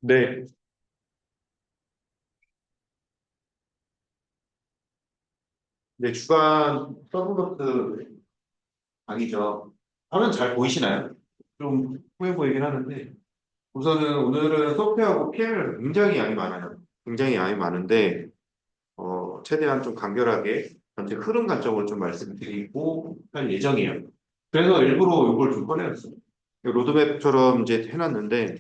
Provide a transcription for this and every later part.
네, 네, 주간 서브노트 강의죠. 화면 잘 보이시나요? 좀 후해 보이긴 하는데, 우선은 오늘은 소프트웨어하고 PM을 굉장히 양이 많아요. 굉장히 양이 많은데, 최대한 좀 간결하게 전체 흐름 관점을 좀 말씀드리고 할 예정이에요. 그래서 일부러 이걸 좀 꺼내놨어요. 로드맵처럼 이제 해놨는데,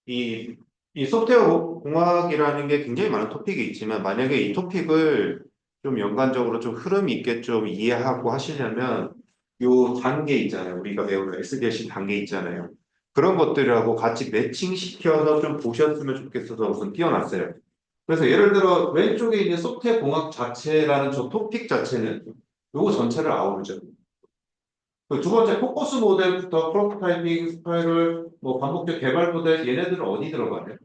이, 이 소프트웨어 공학이라는 게 굉장히 많은 토픽이 있지만, 만약에 이 토픽을 좀 연관적으로 좀 흐름 있게 좀 이해하고 하시려면, 요 단계 있잖아요. 우리가 배우는 SDLC 단계 있잖아요. 그런 것들하고 같이 매칭시켜서 좀 보셨으면 좋겠어서 우선 띄워놨어요. 그래서 예를 들어 왼쪽에 있는 소프트웨어 공학 자체라는 저 토픽 자체는 요거 전체를 아우르죠. 그두 번째 포커스 모델부터 프로토타이핑, 스파이럴, 뭐 반복적 개발 모델 얘네들은 어디 들어가요?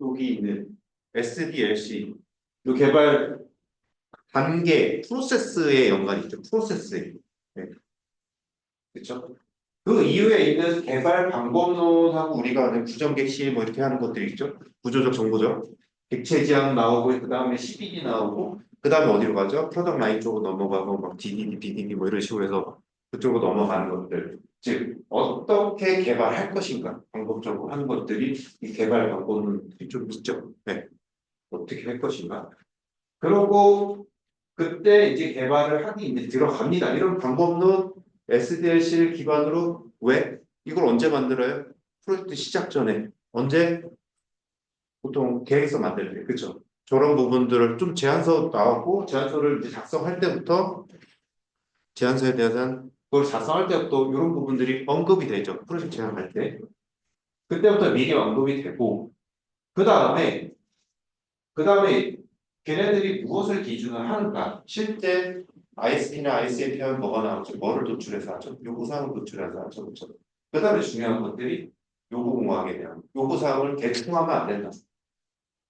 여기 있는 SDLC 요 개발 단계 프로세스에 연관이 있죠. 프로세스에. 네, 그렇죠? 그 이후에 있는 개발 방법론하고 우리가 아는 구정 객시 뭐 이렇게 하는 것들이 있죠. 구조적 정보적 객체 지향 나오고 그 다음에 CBD 나오고 그 다음에 어디로 가죠? 프로덕트 라인 쪽으로 넘어가고 막 DDD, BDD 뭐 이런 식으로 해서 그쪽으로 넘어가는 것들. 즉 어떻게 개발할 것인가 방법적으로 하는 것들이 이 개발 방법론들이 좀 있죠. 네. 어떻게 할 것인가. 그러고 그때 이제 개발을 하기 이제 들어갑니다. 이런 방법론 SDLC를 기반으로 왜? 이걸 언제 만들어요? 프로젝트 시작 전에. 언제? 보통 계획서 만들 때. 그렇죠? 저런 부분들을 좀 제안서 나왔고 제안서를 이제 작성할 때부터 제안서에 대한 그걸 작성할 때부터 이런 부분들이 언급이 되죠. 프로젝트 제안할 때. 그때부터 미리 언급이 되고 그 다음에 걔네들이 무엇을 기준으로 하는가? 실제 ISP나 IC에 표현 뭐가 나오죠? 뭐를 도출해서 하죠? 요구사항을 도출해서 하죠. 그렇죠? 그 다음에 중요한 것들이 요구공학에 대한 요구사항을 개통하면 안 된다.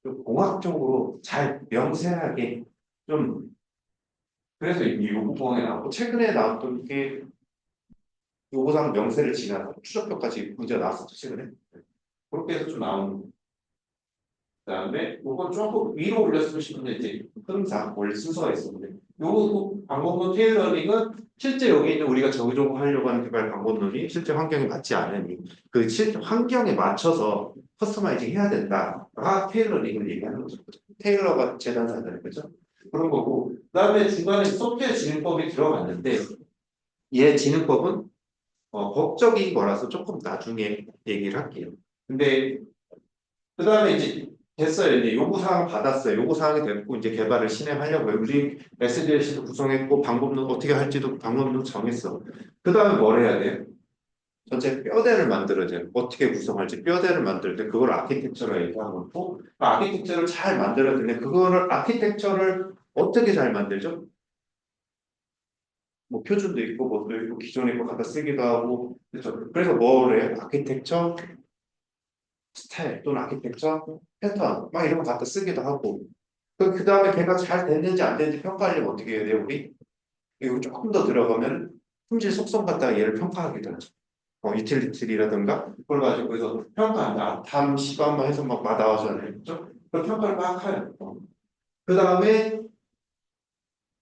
좀 공학적으로 잘 명세하게 좀 그래서 이 요구공학에 나오고 최근에 나왔던 게 요구사항 명세를 지나서 추적표까지 문제가 나왔었죠. 최근에. 그렇게 해서 좀 나오는 그다음에 요건 조금 위로 올렸으면 싶은데 이제 항상 원래 순서가 있었는데 요 방법론 테일러링은 실제 여기 있는 우리가 적용하려고 하는 개발 방법론이 실제 환경에 맞지 않으니 그 실제 환경에 맞춰서 커스터마이징 해야 된다가 테일러링을 얘기하는 거죠. 테일러가 재단사잖아요, 그죠? 그런 거고 그다음에 중간에 소프트웨어 진흥법이 들어갔는데 얘 진흥법은 법적인 거라서 조금 나중에 얘기를 할게요. 근데 그다음에 이제 됐어요. 이제 요구사항 받았어요. 요구사항이 됐고 이제 개발을 진행하려고요. 우리 SDLC도 구성했고 방법론 어떻게 할지도 방법론 정했어. 그다음에 뭘 해야 돼요? 전체 뼈대를 만들어줘요. 어떻게 구성할지 뼈대를 만들 때 그걸 아키텍처로 얘기하고 또 아키텍처를 잘 만들어야 되는데 그거를 아키텍처를 어떻게 잘 만들죠? 뭐 표준도 있고 뭐도 있고 기존에 거 갖다 쓰기도 하고 그렇죠. 그래서 뭘 해요? 아키텍처 스타일 또는 아키텍처 패턴 막 이런 거 갖다 쓰기도 하고 그 다음에 걔가 잘 됐는지 안 됐는지 평가하려면 어떻게 해야 돼요 우리? 이거 조금 더 들어가면 품질 속성 갖다가 얘를 평가하기도 하죠. 유틸리티라든가 그걸 가지고 그래서 평가한다. 담 시간만 해서 막 나와잖아요. 그죠? 그 평가를 막 해요. 그 다음에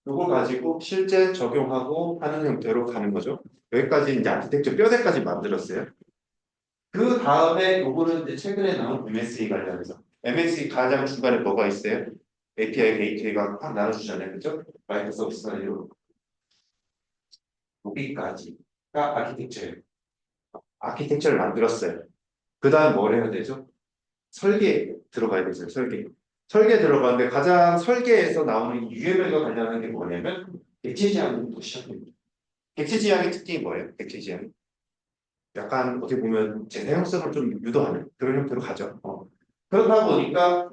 이걸 가지고 실제 적용하고 하는 형태로 가는 거죠. 여기까지 이제 아키텍처 뼈대까지 만들었어요. 그 다음에 요거는 이제 최근에 나온 MSE 관련해서 MSE 가장 중간에 뭐가 있어요? API 게이트웨이가 확 나눠주잖아요. 그죠? 마이크로 서비스 사이로 여기까지가 아키텍처예요. 아키텍처를 만들었어요. 그 다음 뭘 해야 되죠? 설계 들어가야 되죠. 설계. 설계 들어가는데 가장 설계에서 나오는 UML과 관련한 게 뭐냐면 객체 지향부터 시작됩니다. 객체 지향의 특징이 뭐예요? 객체 지향. 약간 어떻게 보면 재사용성을 좀 유도하는 그런 형태로 가죠. 그러다 보니까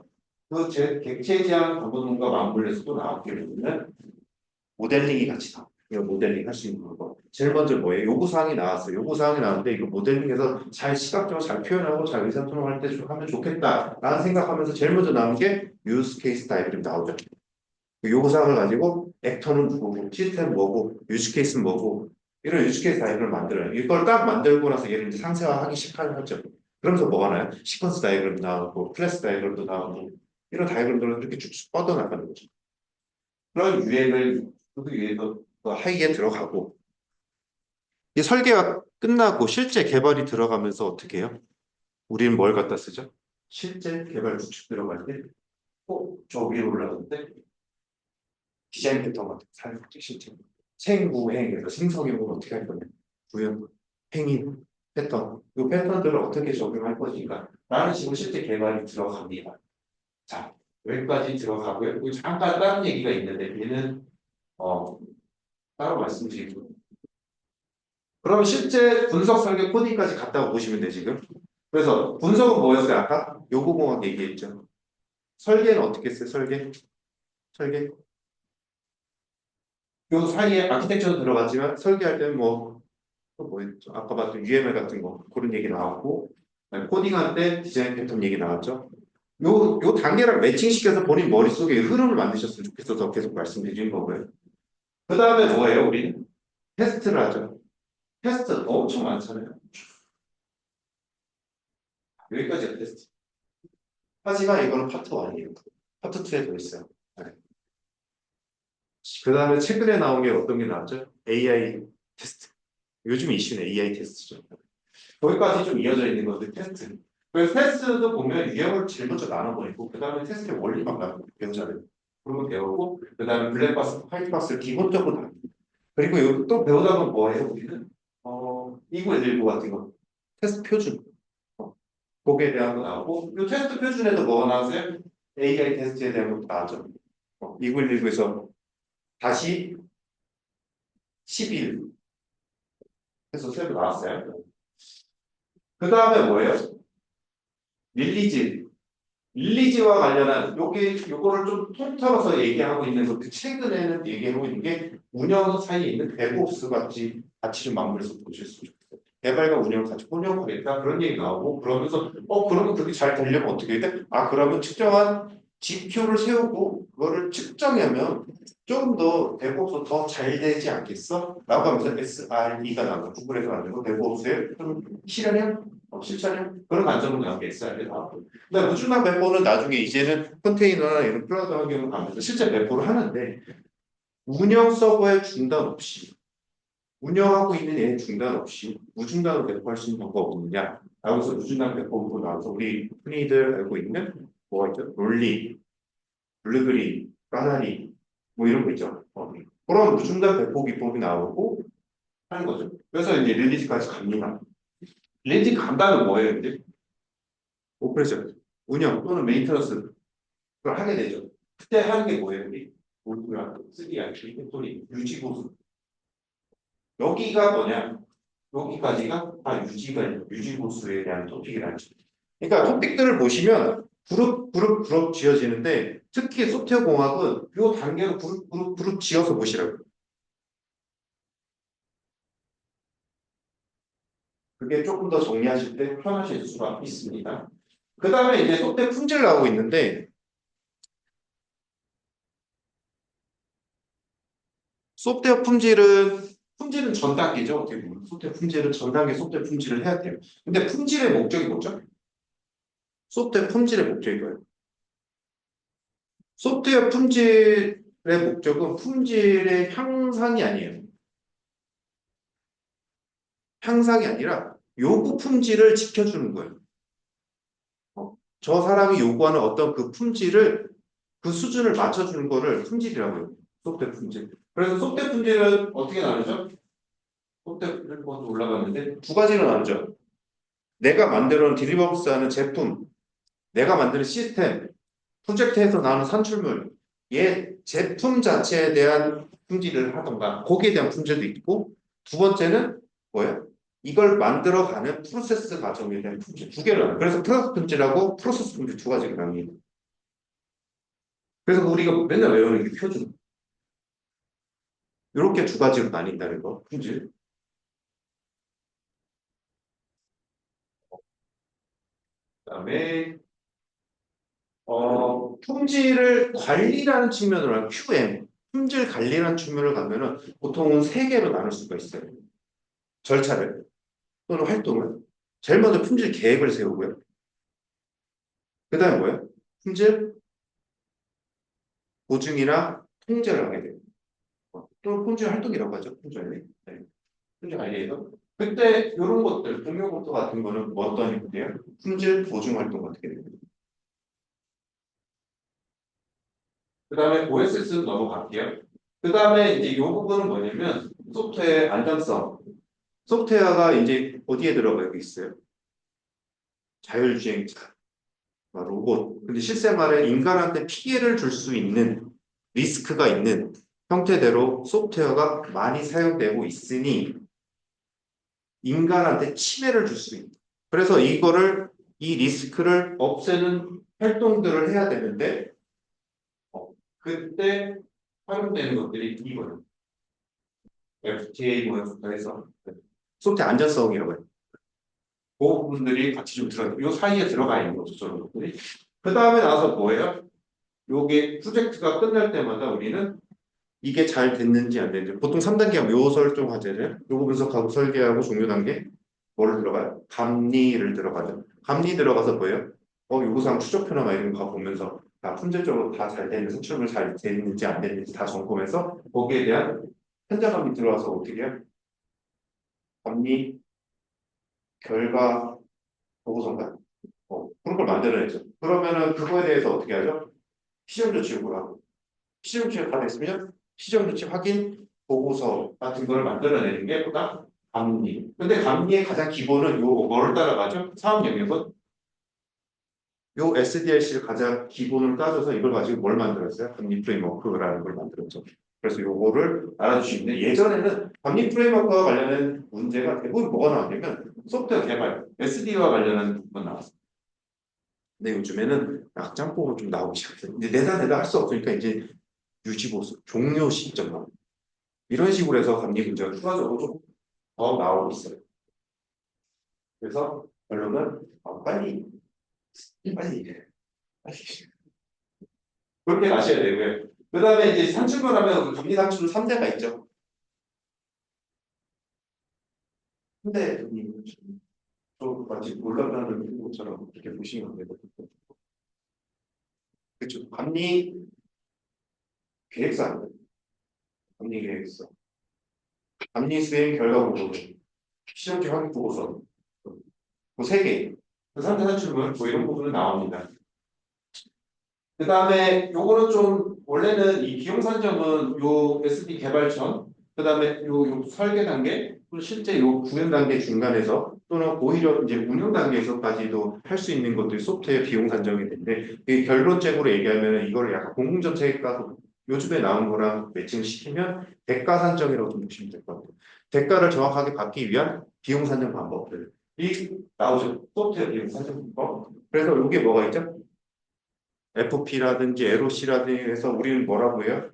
객체 지향 방법론과 맞물려서 또 나왔게 되면 모델링이 같이 나와요. 이거 모델링 할 수 있는 거. 제일 먼저 뭐예요? 요구사항이 나왔어요. 요구사항이 나왔는데 이거 모델링해서 잘 시각적으로 잘 표현하고 잘 의사소통할 때 좀 하면 좋겠다라는 생각하면서 제일 먼저 나온 게 유스 케이스 다이그램 나오죠. 그 요구사항을 가지고 액터는 누구고 시스템 뭐고 유스 케이스는 뭐고 이런 유즈케이스 다이그램을 만들어요. 이걸 딱 만들고 나서 얘를 이제 상세화하기 시작하죠. 그러면서 뭐가 나요? 시퀀스 다이그램도 나오고 클래스 다이그램도 나오고 이런 다이그램들은 이렇게 쭉쭉 뻗어나가는 거죠. 그런 유행을 그 위해서 하이에 들어가고 이 설계가 끝나고 실제 개발이 들어가면서 어떻게 해요? 우리는 뭘 갖다 쓰죠? 실제 개발 구축 들어갈 때 저 위로 올라가는데 디자인 패턴 같은 거 사용하죠. 실제 생구행에서 생성형은 어떻게 할 거냐? 구형, 행위, 패턴 이 패턴들을 어떻게 적용할 것인가 라는 식으로 실제 개발이 들어갑니다. 자, 여기까지 들어가고요. 그리고 잠깐 다른 얘기가 있는데 얘는 따로 말씀드리고 그럼 실제 분석 설계 코딩까지 갔다고 보시면 돼 지금. 그래서 분석은 뭐였어요? 아까 요구공학 얘기했죠. 설계는 어떻게 했어요? 설계. 요 사이에 아키텍처도 들어갔지만 설계할 때는 또 뭐였죠? 아까 봤던 UML 같은 거 그런 얘기 나왔고 코딩할 때 디자인 패턴 얘기 나왔죠. 요 단계랑 매칭시켜서 본인 머릿속에 흐름을 만드셨으면 좋겠어서 계속 말씀드리는 거고요. 그 다음에 뭐예요? 우리는 테스트를 하죠. 테스트 엄청 많잖아요. 여기까지가 테스트. 하지만 이거는 파트 1이에요. 파트 2에 더 있어요. 네. 그 다음에 최근에 나온 게 어떤 게 나왔죠? AI 테스트. 요즘 이슈는 AI 테스트죠. 거기까지 좀 이어져 있는 것들 테스트. 그래서 테스트도 보면 유형을 제일 먼저 나눠버리고 그 다음에 테스트의 원리만 배우잖아요. 그런 거 배우고 그 다음에 블랙박스, 화이트박스를 기본적으로 다. 그리고 여기 또 배우다 보면 뭐예요? 우리는 2919 같은 거 테스트 표준 거기에 대한 거 나오고 이 테스트 표준에도 뭐가 나왔어요? AI 테스트에 대한 것도 나왔죠. 2919에서 다시 11 해서 새로 나왔어요. 그 다음에 뭐예요? 릴리즈. 릴리즈와 관련한 요거를 좀 통틀어서 얘기하고 있는 것들 최근에는 얘기하고 있는 게 운영 사이에 있는 데브옵스 같이 좀 맞물려서 보셨으면 좋겠어요. 개발과 운영을 같이 혼용하겠다 그런 얘기 나오고 그러면서 그러면 그렇게 잘 되려면 어떻게 해야 돼? 그러면 측정한 GPU를 세우고 그거를 측정하면 조금 더 데브옵스 더 잘 되지 않겠어? 라고 하면서 SRE가 나오고 구글에서 만든 거 데브옵스의 좀 실현형? 실천형? 그런 관점으로 나온 게 SRE 나오고 근데 무중력 배포는 나중에 이제는 컨테이너나 이런 클라우드 환경을 가면서 실제 배포를 하는데 운영 서버의 중단 없이 운영하고 있는 애 중단 없이 무중단으로 배포할 수 있는 방법 없느냐? 라고 해서 무중단 배포로 나와서 우리 흔히들 알고 있는 뭐가 있죠? 롤리, 블루베리, 까나리 뭐 이런 거 있죠. 그런 무중단 배포 기법이 나오고 하는 거죠. 그래서 이제 릴리즈까지 갑니다. 릴리즈 간다는 뭐예요, 이제? 오퍼레이션, 운영 또는 메인터너스 그걸 하게 되죠. 그때 하는 게 뭐예요? 우리 몰두랑 3RP, 팩토리, 유지보수. 여기가 뭐냐? 여기까지가 다 유지보수에 대한 토픽이라는 거죠. 그러니까 토픽들을 보시면 그룹 지어지는데 특히 소프트웨어 공학은 이 단계로 그룹 지어서 보시라고. 그게 조금 더 정리하실 때 편하실 수가 있습니다. 그 다음에 이제 소프트웨어 품질 나오고 있는데 소프트웨어 품질은 전 단계죠. 어떻게 보면 소프트웨어 품질은 전 단계 소프트웨어 품질을 해야 돼요. 근데 품질의 목적이 뭐죠? 소프트웨어 품질의 목적이 뭐예요? 소프트웨어 품질의 목적은 품질의 향상이 아니에요. 향상이 아니라 요구 품질을 지켜주는 거예요. 저 사람이 요구하는 어떤 그 품질을 그 수준을 맞춰주는 거를 품질이라고 해요. 소프트웨어 품질. 그래서 소프트웨어 품질은 어떻게 나누죠? 소프트웨어 품질 먼저 올라갔는데 두 가지로 나누죠. 내가 만들어 놓은 딜리버스하는 제품, 내가 만드는 시스템, 프로젝트에서 나오는 산출물, 얘 제품 자체에 대한 품질을 하던가 거기에 대한 품질도 있고 두 번째는 뭐예요? 이걸 만들어가는 프로세스 과정에 대한 품질 두 개를 나눠요. 그래서 프로세스 품질하고 프로세스 품질 두 가지가 나뉩니다. 그래서 우리가 맨날 외우는 게 표준 이렇게 두 가지로 나뉜다는 거 품질. 그다음에 품질을 관리라는 측면으로 하면 QM 품질 관리라는 측면을 가면은 보통은 세 개로 나눌 수가 있어요. 절차를 또는 활동을 제일 먼저 품질 계획을 세우고요. 그 다음에 뭐예요? 품질 보증이나 통제를 하게 돼요. 또는 품질 활동이라고 하죠. 품질 관리. 네. 품질 관리에서 그때 이런 것들, 공용부터 같은 거는 뭐 어떤 일이에요? 품질 보증 활동 어떻게 돼요? 그 다음에 OSS는 넘어갈게요. 그 다음에 이제 이 부분은 뭐냐면 소프트웨어의 안전성. 소프트웨어가 이제 어디에 들어가 있어요? 자율주행차, 로봇. 근데 실생활에 인간한테 피해를 줄 수 있는 리스크가 있는 형태대로 소프트웨어가 많이 사용되고 있으니 인간한테 침해를 줄 수 있다. 그래서 이 리스크를 없애는 활동들을 해야 되는데 그때 활용되는 것들이 이거예요. FTA 모여서 해서 소프트웨어 안전성이라고 해요. 그 부분들이 같이 좀 이 사이에 들어가 있는 거죠. 저런 것들이. 그 다음에 나서 뭐예요? 요게 프로젝트가 끝날 때마다 우리는 이게 잘 됐는지 안 됐는지 보통 3단계 하면 요 설정 과제를 요거 분석하고 설계하고 종료 단계 뭐를 들어가요? 감리를 들어가죠. 감리 들어가서 뭐예요? 요구사항 추적표나 막 이런 거 보면서 다 품질적으로 다 잘 되는지 수출을 잘 됐는지 안 됐는지 다 점검해서 거기에 대한 현장감이 들어와서 어떻게 해요? 감리 결과 보고서인가? 그런 걸 만들어내죠. 그러면은 그거에 대해서 어떻게 하죠? 시정조치 요구를 하고 시정조치가 다 됐으면 시정조치 확인 보고서 같은 걸 만들어내는 게 보다 감리. 근데 감리의 가장 기본은 요 뭐를 따라가죠? 사업 영역은 요 SDLC를 가장 기본으로 따져서 이걸 가지고 뭘 만들었어요? 감리 프레임워크라는 걸 만들었죠. 그래서 요거를 알아주시는데 예전에는 감리 프레임워크와 관련된 문제가 대부분 뭐가 나왔냐면 소프트웨어 개발, SD와 관련한 부분 나왔어요. 근데 요즘에는 약장법으로 좀 나오기 시작해요. 이제 내다 할 수 없으니까 이제 유지보수, 종료 시점 나오고 이런 식으로 해서 감리 문제가 추가적으로 좀 더 나오고 있어요. 그래서 결론은 빨리 그렇게 가셔야 되고요. 그 다음에 이제 산출을 하면 감리 산출 3대가 있죠. 근데 좀 마치 올라가는 것처럼 이렇게 보시면 되거든요. 그렇죠. 감리 계획서, 감리 계획서, 감리 수행 결과 보고, 시정지 확인 보고서, 그 세 개, 그 3대 산출물 뭐 이런 부분은 나옵니다. 그 다음에 요거는 좀 원래는 이 비용 산정은 요 SD 개발 전, 그 다음에 요 설계 단계, 또 실제 요 구현 단계 중간에서 또는 오히려 이제 운영 단계에서까지도 할 수 있는 것들이 소프트웨어 비용 산정이 되는데 이 결론적으로 얘기하면 이걸 약간 공공정책과 요즘에 나온 거랑 매칭을 시키면 대가 산정이라고 좀 보시면 될 것 같아요. 대가를 정확하게 받기 위한 비용 산정 방법들 이 나오죠. 소프트웨어 비용 산정 방법. 그래서 이게 뭐가 있죠? FP라든지 LOC라든지 해서 우리는 뭐라고 해요?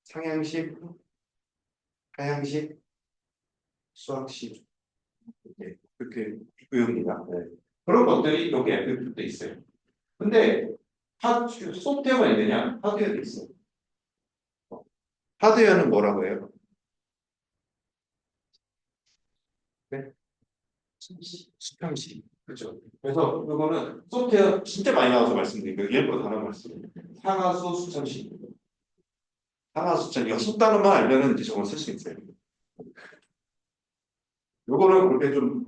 상향식, 하향식, 수학식 네, 그렇게 외웁니다. 네. 그런 것들이 여기 FP도 있어요. 근데 소프트웨어가 있느냐? 하드웨어도 있어요. 하드웨어는 뭐라고 해요? 네? 수평식. 그렇죠. 그래서 이거는 소프트웨어 진짜 많이 나와서 말씀드리고 일부러 단어 말씀. 상하수 수천식. 상하수 수천. 6단어만 알면은 이제 저걸 쓸 수 있어요. 요거는 그렇게 좀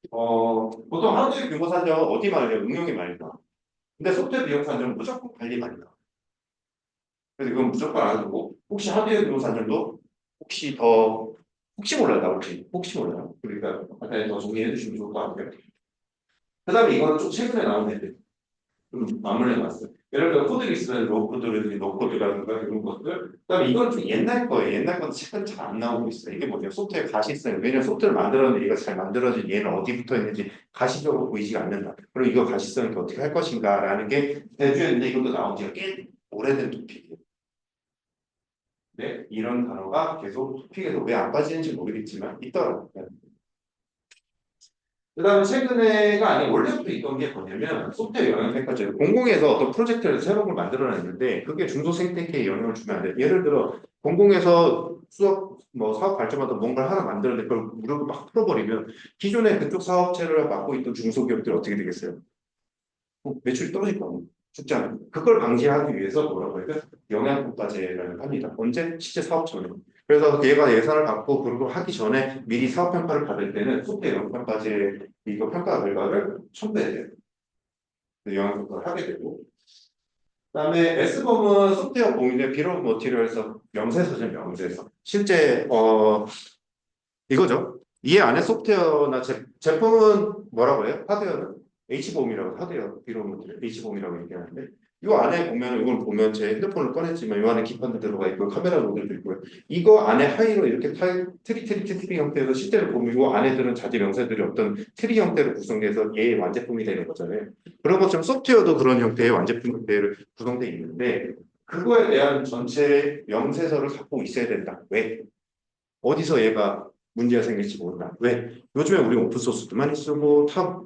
보통 하드웨어 규모 산정 어디 많이 나요? 응용이 많이 나. 근데 소프트웨어 비용 산정은 무조건 관리 많이 나. 그래서 이건 무조건 알아두고 혹시 하드웨어 규모 산정도 혹시 몰라요, 나올지 혹시 몰라요. 그러니까 아까 더 정리해 주시면 좋을 것 같아요. 그다음에 이거는 좀 최근에 나온 애들 좀 맞물려 놨어요. 예를 들어 코드를 쓰는 로코드라든지 노코드라든가 이런 것들. 그다음에 이건 좀 옛날 거예요. 옛날 건데 최근 잘 안 나오고 있어요. 이게 뭐냐 소프트웨어 가시성. 왜냐면 소프트웨어를 만들었는데 이거 잘 만들어진 얘는 어디 붙어 있는지 가시적으로 보이지가 않는다. 그럼 이거 가시성을 어떻게 할 것인가라는 게 대주였는데 이것도 나온 지가 꽤 오래된 토픽이에요. 네, 이런 단어가 계속 토픽에서 왜 안 빠지는지 모르겠지만 있더라고요. 그다음에 최근에가 아니라 원래부터 있던 게 뭐냐면 소프트웨어 영향 평가제 공공에서 어떤 프로젝트를 새로운 걸 만들어냈는데 그게 중소생태계에 영향을 주면 안 돼. 예를 들어 공공에서 수업 뭐 사업 발전마다 뭔가를 하나 만들었는데 그걸 무료로 막 풀어버리면 기존에 그쪽 사업체를 맡고 있던 중소기업들 어떻게 되겠어요? 매출이 떨어질 거 죽잖아요. 그걸 방지하기 위해서 뭐라고 해요? 영양평가제를 합니다. 언제? 실제 사업 전에. 그래서 얘가 예산을 받고 그런 하기 전에 미리 사업 평가를 받을 때는 소프트 영양평가제 이거 평가 결과를 첨부해야 돼요. 영양평가를 하게 되고. 그다음에 S범은 소프트웨어 공인의 비록 머티리얼에서 명세서죠, 명세서. 실제 이거죠. 이 안에 소프트웨어나 제품은 뭐라고 해요? 하드웨어는 H범이라고 하드웨어 비록 머티리얼 H범이라고 얘기하는데 이 안에 보면 이걸 보면 제 핸드폰을 꺼냈지만 이 안에 기판도 들어가 있고 카메라 모듈도 있고요. 이거 안에 하이로 이렇게 트리 형태에서 실제로 보면 이 안에 들은 자재 명세들이 어떤 트리 형태로 구성돼서 얘의 완제품이 되는 거잖아요. 그런 것처럼 소프트웨어도 그런 형태의 완제품 형태로 구성되어 있는데 그거에 대한 전체 명세서를 갖고 있어야 된다. 왜? 어디서 얘가 문제가 생길지 모른다. 왜? 요즘에 우리 오픈소스도 많이 쓰고 타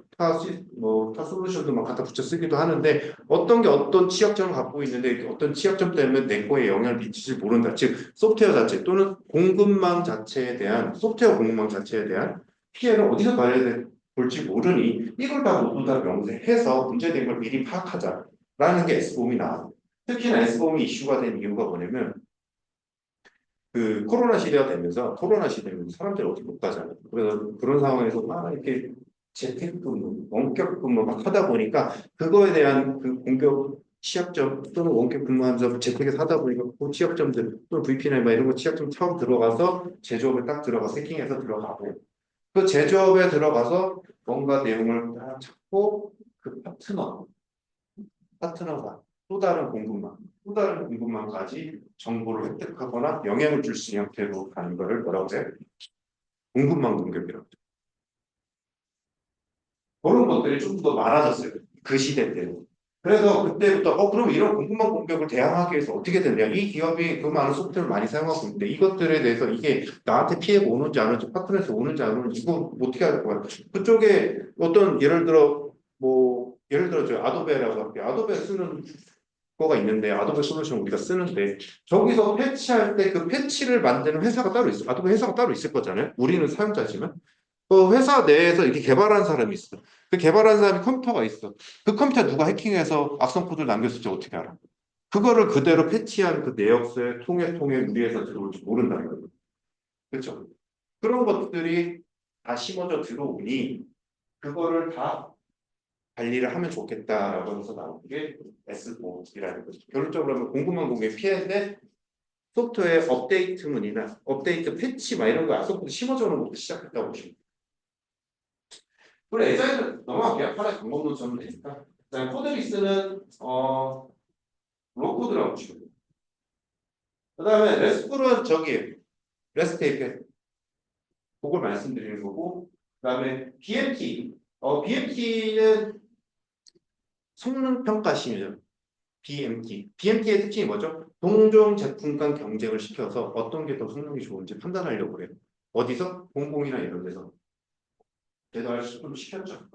솔루션도 막 갖다 붙여 쓰기도 하는데 어떤 게 어떤 취약점을 갖고 있는데 어떤 취약점 때문에 내 거에 영향을 미칠지 모른다. 즉 소프트웨어 자체 또는 공급망 자체에 대한 소프트웨어 공급망 자체에 대한 피해를 어디서 봐야 볼지 모르니 이걸 다 모두 다 명세해서 문제된 걸 미리 파악하자라는 게 S보험이 나와요. 특히나 S보험이 이슈가 된 이유가 뭐냐면 그 코로나 시대면 사람들이 어디 못 가잖아요. 그래서 그런 상황에서 막 이렇게 재택근무, 원격근무 막 하다 보니까 그거에 대한 그 공격 취약점 또는 원격 근무하면서 재택에서 하다 보니까 그 취약점들 또는 VP나 막 이런 거 취약점 처음 들어가서 제조업에 딱 들어가 세팅해서 들어가고 그 제조업에 들어가서 뭔가 내용을 딱 찾고 그 파트너가 또 다른 공급망까지 정보를 획득하거나 영향을 줄 수 있는 형태로 가는 거를 뭐라고 해요? 공급망 공격이라고. 그런 것들이 좀 더 많아졌어요. 그 시대 때는. 그래서 그때부터 그럼 이런 공급망 공격을 대항하기 위해서 어떻게 되냐? 이 기업이 그 많은 소프트웨어를 많이 사용하고 있는데 이것들에 대해서 이게 나한테 피해가 오는지 안 오는지 파트너에서 오는지 안 오는지 이거 어떻게 할 거야? 그쪽에 어떤 예를 들어 저 아도베라고 할게요. 아도베 쓰는 거가 있는데 아도be 솔루션 우리가 쓰는데 저기서 패치할 때 그 패치를 만드는 회사가 따로 있어. 아도be 회사가 따로 있을 거잖아요. 우리는 사용자지만 그 회사 내에서 이렇게 개발한 사람이 있어. 그 개발한 사람이 컴퓨터가 있어. 그 컴퓨터 누가 해킹해서 악성 코드를 남겼을지 어떻게 알아? 그거를 그대로 패치한 그 내역서에 통해 우리에서 들어올지 모른다는 거예요. 그렇죠? 그런 것들이 다 심어져 들어오니 그거를 다 관리를 하면 좋겠다라고 해서 나온 게 S5이라는 거죠. 결론적으로 하면 공급망 공개 피해인데 소프트웨어 업데이트문이나 업데이트 패치 막 이런 거 앞서부터 심어주는 것부터 시작했다고 보시면 돼요. 그리고 에자일은 넘어갈게요. 하나의 방법 논점은 되니까. 그다음에 코드리스는 로코드라고 보시면 돼요. 그다음에 레스풀은 저기 레스트 API 그걸 말씀드리는 거고 그다음에 BMT BMT는 성능 평가심이죠. BMT의 특징이 뭐죠? 동종 제품 간 경쟁을 시켜서 어떤 게 더 성능이 좋은지 판단하려고 그래요. 어디서? 공공이나 이런 데서. 배달 좀 시켰죠.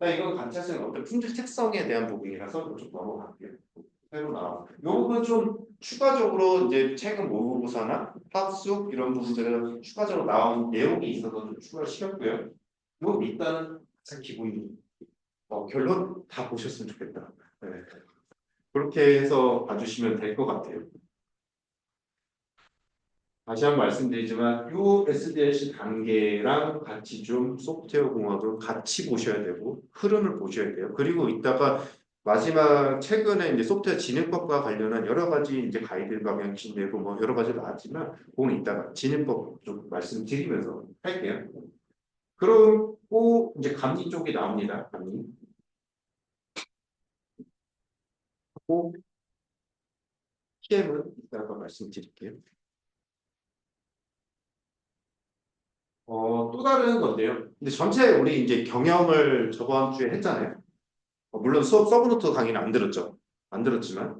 이건 관찰성 어떤 품질 특성에 대한 부분이라서 좀 넘어갈게요. 새로 나와. 이 부분 좀 추가적으로 이제 최근 모의고사나 학습 이런 부분들은 추가적으로 나온 내용이 있어서 좀 추가를 시켰고요. 이건 일단은 가장 기본이 결론 다 보셨으면 좋겠다. 네. 그렇게 해서 봐주시면 될 것 같아요. 다시 한번 말씀드리지만 이 SDLC 단계랑 같이 좀 소프트웨어 공학을 같이 보셔야 되고 흐름을 보셔야 돼요. 그리고 이따가 마지막 최근에 이제 소프트웨어 진흥법과 관련한 여러 가지 이제 가이드 방향치되고 뭐 여러 가지 나왔지만 그건 이따가 진흥법 좀 말씀드리면서 할게요. 그리고 이제 감리 쪽이 나옵니다. 감리. 고 PM은 이따가 말씀드릴게요. 또 다른 건데요. 근데 전체 우리 이제 경영을 저번 주에 했잖아요. 물론 수업 서브노트 강의는 안 들었죠. 안 들었지만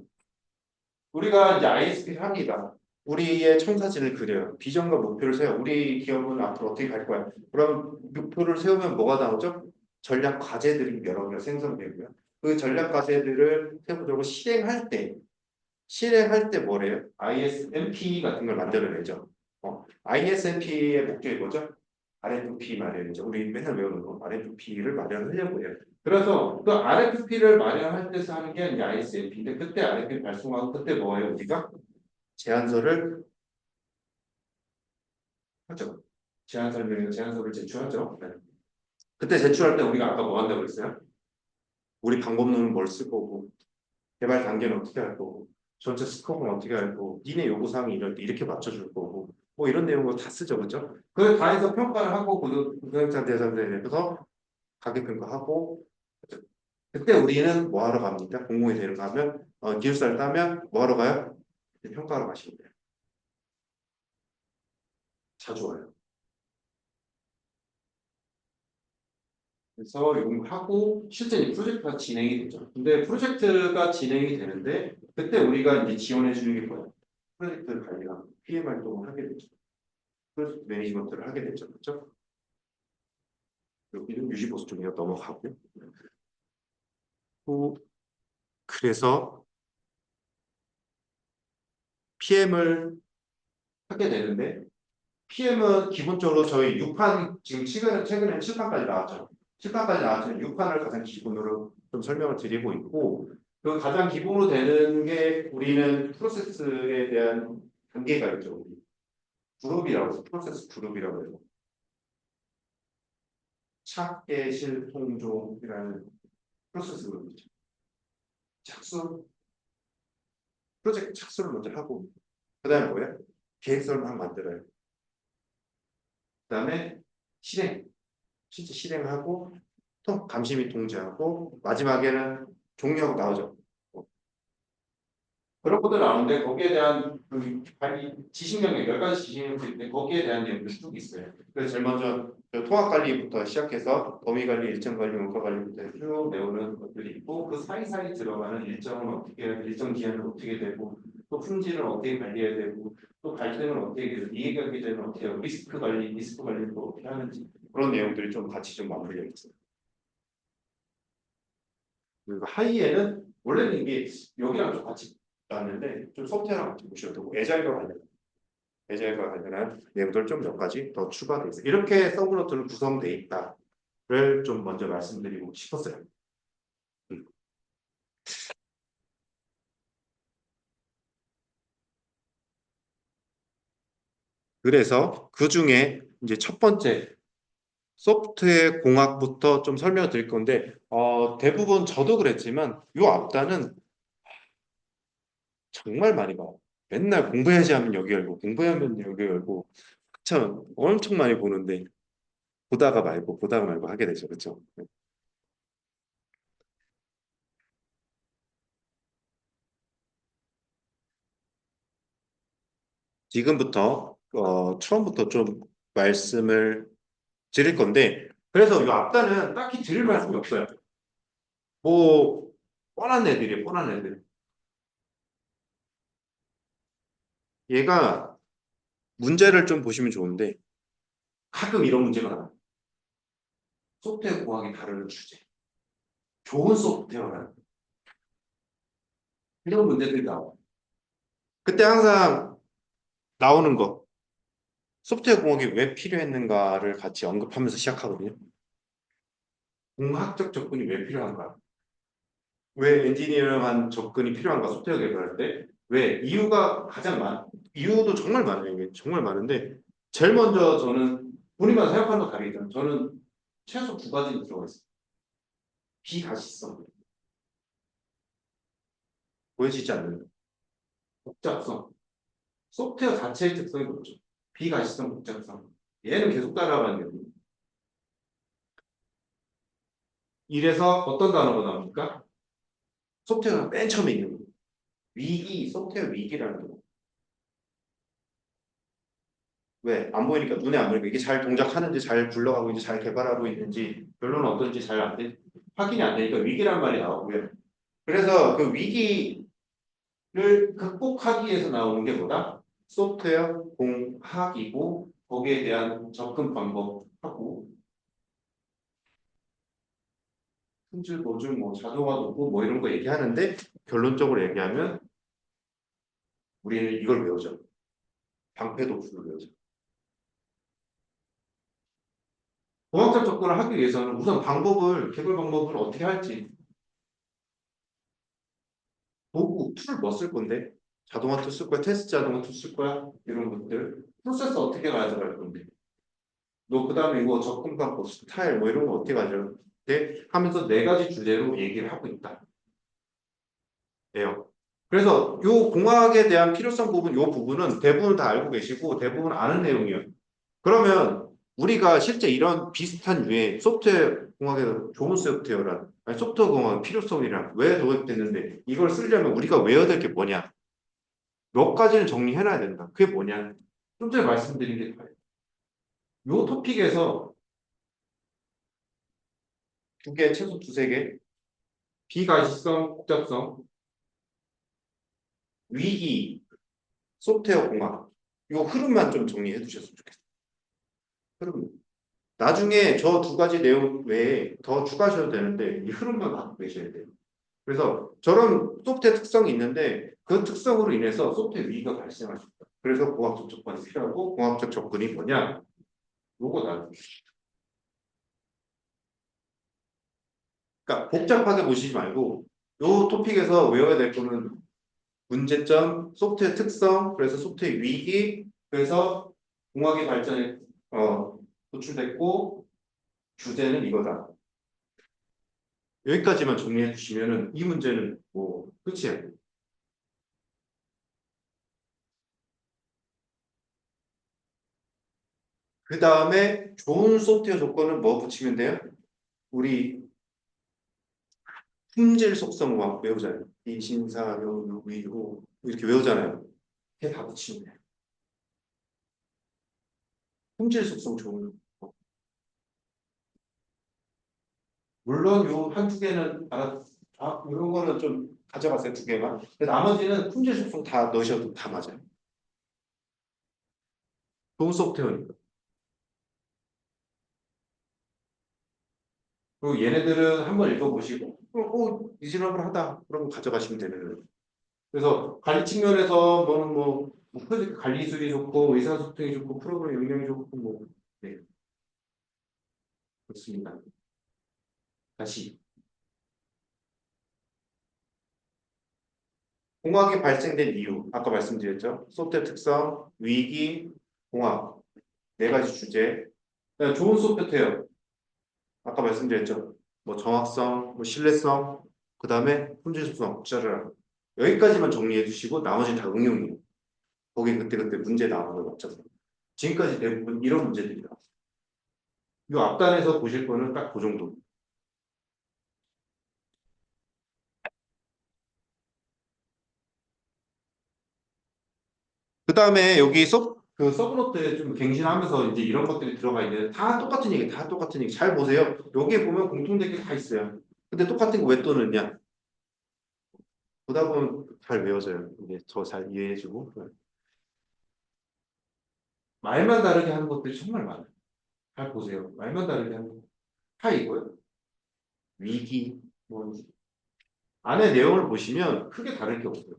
우리가 이제 ISP를 합니다. 우리의 청사진을 그려요. 비전과 목표를 세워. 우리 기업은 앞으로 어떻게 갈 거야? 그럼 목표를 세우면 뭐가 나오죠? 전략 과제들이 여러 개가 생성되고요. 그 전략 과제들을 세부적으로 실행할 때 뭐래요? ISMP 같은 걸 만들어내죠. ISMP의 목적이 뭐죠? RFP 마련이죠. 우리 맨날 외우는 거 RFP를 마련하려고 해요. 그래서 그 RFP를 마련할 때서 하는 게 이제 ISMP인데 그때 RFP 발송하고 그때 뭐예요? 우리가 제안서를 하죠. 제안 설명에서 제안서를 제출하죠. 네. 그때 제출할 때 우리가 아까 뭐 한다고 했어요? 우리 방법론은 뭘 쓸 거고 개발 단계는 어떻게 할 거고 전체 스코프는 어떻게 할 거고 니네 요구사항이 이럴 때 이렇게 맞춰줄 거고 뭐 이런 내용을 다 쓰죠. 그죠? 그걸 다 해서 평가를 하고 고등학생 대상대에서 가격 평가하고 그때 우리는 뭐 하러 갑니까? 공공이 되는 거 하면 기숙사를 따면 뭐 하러 가요? 평가하러 가시면 돼요. 자주 와요. 그래서 하고 실제 이 프로젝트가 진행이 되죠. 근데 프로젝트가 진행이 되는데 그때 우리가 이제 지원해 주는 게 뭐예요? 프로젝트 관리랑 PM 활동을 하게 되죠. 프로젝트 매니지먼트를 하게 되죠. 그렇죠? 여기는 유지보수 쪽이가 넘어가고요. 그래서 PM을 하게 되는데 PM은 기본적으로 저희 6판 지금 최근에 7판까지 나왔죠. 7판까지 나왔죠. 6판을 가장 기본으로 좀 설명을 드리고 있고 그 가장 기본으로 되는 게 우리는 프로세스에 대한 단계가 있죠. 우리 그룹이라고 프로세스 그룹이라고 해요. 착계 실통종이라는 프로세스 그룹이죠. 착수 프로젝트 착수를 먼저 하고 그다음에 뭐예요? 계획서를 만들어요. 그다음에 실행 실제 실행하고 또 감시 및 통제하고 마지막에는 종료하고 나오죠. 그런 것들 나오는데 거기에 대한 그 지식명령 10가지 지식명령이 있는데 거기에 대한 내용들이 쭉 있어요. 그래서 제일 먼저 그 통합관리부터 시작해서 범위관리, 일정관리, 원가관리부터 쭉 배우는 것들이 있고 그 사이사이 들어가는 일정은 어떻게 해야 되고 일정 기한은 어떻게 되고 또 품질은 어떻게 관리해야 되고 또 갈등은 어떻게 되고 이해관계자는 어떻게 하고 리스크 관리는 또 어떻게 하는지 그런 내용들이 좀 같이 좀 맞물려 있어요. 그리고 하이에는 원래는 이게 여기랑 좀 같이 나왔는데 좀 소프트웨어랑 같이 보셔도 되고 애자일과 관련한 내용들 좀 몇 가지 더 추가돼 있어요. 이렇게 서브노트는 구성돼 있다를 좀 먼저 말씀드리고 싶었어요. 그래서 그 중에 이제 첫 번째 소프트웨어 공학부터 좀 설명을 드릴 건데 대부분 저도 그랬지만 요 앞단은 정말 많이 봐요. 맨날 공부해야지 하면 여기 열고 공부하면 여기 열고 참 엄청 많이 보는데 보다가 말고 하게 되죠. 그렇죠? 지금부터 처음부터 좀 말씀을 드릴 건데 그래서 이 앞단은 딱히 드릴 말씀이 없어요. 뭐 뻔한 애들이에요. 뻔한 애들. 얘가 문제를 좀 보시면 좋은데 가끔 이런 문제가 나와요. 소프트웨어 공학이 다루는 주제. 좋은 소프트웨어라는 이런 문제들이 나와요. 그때 항상 나오는 거 소프트웨어 공학이 왜 필요했는가를 같이 언급하면서 시작하거든요. 공학적 접근이 왜 필요한가? 왜 엔지니어링한 접근이 필요한가? 소프트웨어 개발할 때? 왜? 이유도 정말 많아요. 이게 정말 많은데 제일 먼저 저는 본인만 생각하는 거 다르겠지만 저는 최소 두 가지는 들어가 있어요. 비가시성, 보여지지 않는 복잡성. 소프트웨어 자체의 특성이 뭐죠? 비가시성, 복잡성. 얘는 계속 따라가는 거예요. 이래서 어떤 단어가 나옵니까? 소프트웨어가 맨 처음에 있는 거예요. 소프트웨어 위기라는 거. 왜? 안 보이니까 눈에 안 보이니까 이게 잘 동작하는지 잘 굴러가고 있는지 잘 개발하고 있는지 결론은 어떤지 잘 안 돼. 확인이 안 되니까 위기란 말이 나오고요. 그래서 그 위기를 극복하기 위해서 나오는 게 뭐다? 소프트웨어 공학이고 거기에 대한 접근 방법하고 품질 보증 뭐 자동화 도구 뭐 이런 거 얘기하는데 결론적으로 얘기하면 우리는 이걸 외우죠. 방패도 부르죠. 공학적 접근을 하기 위해서는 우선 개발 방법을 어떻게 할지 도구, 툴 뭐 쓸 건데? 자동화 툴 쓸 거야? 테스트 자동화 툴 쓸 거야? 이런 것들. 프로세스 어떻게 가져갈 건데? 너 그다음에 이거 접근 방법, 스타일 뭐 이런 거 어떻게 가져갈 때 하면서 네 가지 주제로 얘기를 하고 있다. 예요. 그래서 요 공학에 대한 필요성 부분, 요 부분은 대부분 다 알고 계시고 대부분 아는 내용이에요. 그러면 우리가 실제 이런 비슷한 류의 소프트웨어 공학에서 좋은 소프트웨어란 아니 소프트웨어 공학의 필요성이란 왜 도입됐는데 이걸 쓰려면 우리가 외워야 될 게 뭐냐? 몇 가지는 정리해놔야 된다. 그게 뭐냐? 좀 전에 말씀드린 게 요 토픽에서 두 개, 최소 두세 개, 비가시성, 복잡성, 위기, 소프트웨어 공학 요 흐름만 좀 정리해 두셨으면 좋겠어요. 흐름. 나중에 저 두 가지 내용 외에 더 추가하셔도 되는데 이 흐름만 갖고 계셔야 돼요. 그래서 저런 소프트웨어 특성이 있는데 그 특성으로 인해서 소프트웨어 위기가 발생할 수 있다. 그래서 공학적 접근이 필요하고 공학적 접근이 뭐냐? 요거 나중에. 그러니까 복잡하게 보시지 말고 요 토픽에서 외워야 될 거는 문제점, 소프트웨어 특성, 그래서 소프트웨어 위기, 그래서 공학의 발전에 도출됐고 주제는 이거다. 여기까지만 정리해 주시면은 이 문제는 뭐 끝이에요. 그 다음에 좋은 소프트웨어 조건은 뭐 붙이면 돼요? 우리 품질 속성과 외우잖아요. 이신사, 묘, 위호 이렇게 외우잖아요. 이게 다 붙이면 돼요. 품질 속성 좋은 거. 물론 요 한 두 개는 이런 거는 좀 가져가세요. 두 개만. 근데 나머지는 품질 속성 다 넣으셔도 다 맞아요. 좋은 소프트웨어니까. 그리고 얘네들은 한번 읽어보시고 리즈너블하다 그러면 가져가시면 되는 거예요. 그래서 관리 측면에서 뭐는 뭐 프로젝트 관리 기술이 좋고 의사소통이 좋고 프로그램 역량이 좋고 뭐 네, 그렇습니다. 다시 공학이 발생된 이유 아까 말씀드렸죠. 소프트웨어 특성, 위기, 공학 네 가지 주제. 그다음에 좋은 소프트웨어 아까 말씀드렸죠. 뭐 정확성, 뭐 신뢰성, 그 다음에 품질 속성, 짜르라 여기까지만 정리해 주시고 나머지 다 응용이에요. 거기 그때그때 문제 나오는 걸 맞춰서. 지금까지 대부분 이런 문제들이 나왔어요. 이 앞단에서 보실 거는 딱 그 정도. 그 다음에 여기 그 서브노트에 좀 갱신하면서 이제 이런 것들이 들어가 있는데 다 똑같은 얘기, 다 똑같은 얘기. 잘 보세요. 여기에 보면 공통된 게 다 있어요. 근데 똑같은 거 왜 또 넣냐? 보다 보면 잘 외워져요. 이게 더 잘 이해해주고. 말만 다르게 하는 것들이 정말 많아요. 잘 보세요. 말만 다르게 하는 거. 다 이거예요. 위기, 뭐 안에 내용을 보시면 크게 다를 게 없어요.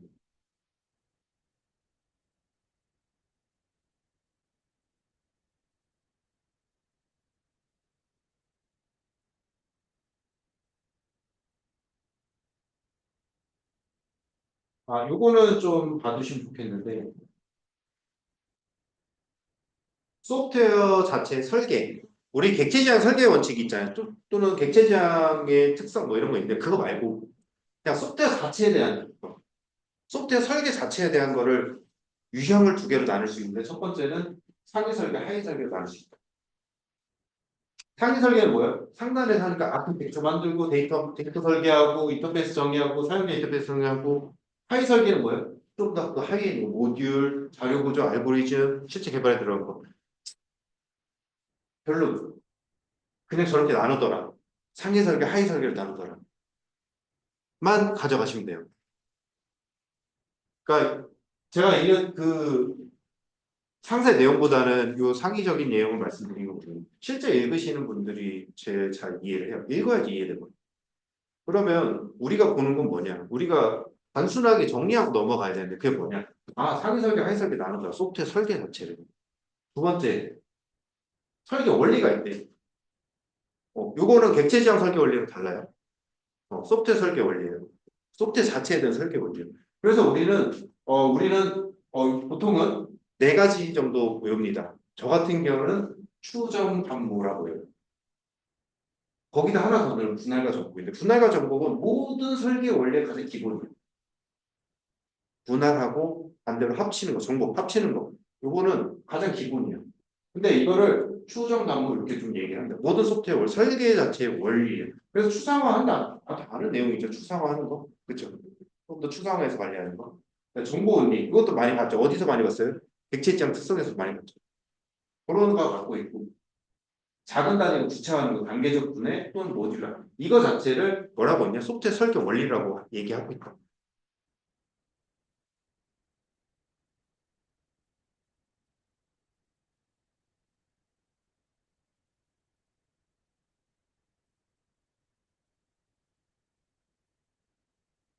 요거는 좀 봐두시면 좋겠는데 소프트웨어 자체 설계. 우리 객체지향 설계 원칙이 있잖아요. 또는 객체지향의 특성 뭐 이런 거 있는데 그거 말고 그냥 소프트웨어 자체에 대한 거. 소프트웨어 설계 자체에 대한 거를 유형을 두 개로 나눌 수 있는데 첫 번째는 상위 설계, 하위 설계로 나눌 수 있다. 상위 설계는 뭐예요? 상단에서 하니까 아키텍처 만들고 데이터 설계하고 인터페이스 정리하고 사용자 인터페이스 정리하고 하위 설계는 뭐예요? 좀 더 그 하위에 있는 모듈, 자료 구조, 알고리즘, 실제 개발에 들어간 거. 별로 그냥 저렇게 나누더라. 상위 설계, 하위 설계를 나누더라. 만 가져가시면 돼요. 그러니까 제가 그 상세 내용보다는 요 상위적인 내용을 말씀드린 거거든요. 실제 읽으시는 분들이 제일 잘 이해를 해요. 읽어야지 이해되거든요. 그러면 우리가 보는 건 뭐냐? 우리가 단순하게 정리하고 넘어가야 되는데 그게 뭐냐? 아, 상위 설계, 하위 설계 나눈다. 소프트웨어 설계 자체를. 두 번째, 설계 원리가 있대. 요거는 객체 지향 설계 원리랑 달라요. 소프트웨어 설계 원리예요. 소프트웨어 자체에 대한 설계 원리예요. 그래서 우리는 보통은 네 가지 정도 외웁니다. 저 같은 경우는 추정 담모라고 해요. 거기다 하나 더 넣으면 분할과 정복인데 분할과 정복은 모든 설계 원리의 가장 기본이에요. 분할하고 반대로 합치는 거, 정복 합치는 거. 요거는 가장 기본이에요. 근데 이거를 추정 담모 이렇게 좀 얘기합니다. 모든 소프트웨어 설계 자체의 원리예요. 그래서 추상화한다. 다른 내용이죠. 추상화하는 거. 그렇죠? 좀 더 추상화해서 관리하는 거. 정보 원리 이것도 많이 봤죠. 어디서 많이 봤어요? 객체지향 특성에서 많이 봤죠. 그런 거 갖고 있고 작은 단위로 구체화하는 거 단계적 분해 또는 모듈화 이거 자체를 뭐라고 했냐? 소프트웨어 설계 원리라고 얘기하고 있다.